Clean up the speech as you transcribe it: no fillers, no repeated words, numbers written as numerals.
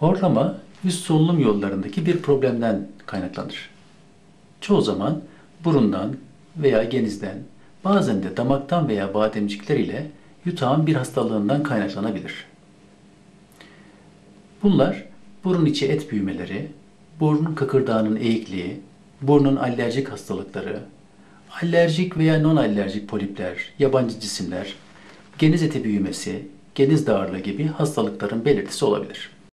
Horlama, üst solunum yollarındaki bir problemden kaynaklanır. Çoğu zaman burundan veya genizden, bazen de damaktan veya bademcikler ile yutağın bir hastalığından kaynaklanabilir. Bunlar burun içi et büyümeleri, burun kıkırdağının eğikliği, burnun alerjik hastalıkları, alerjik veya non-alerjik polipler, yabancı cisimler, geniz eti büyümesi, geniz darlığı gibi hastalıkların belirtisi olabilir.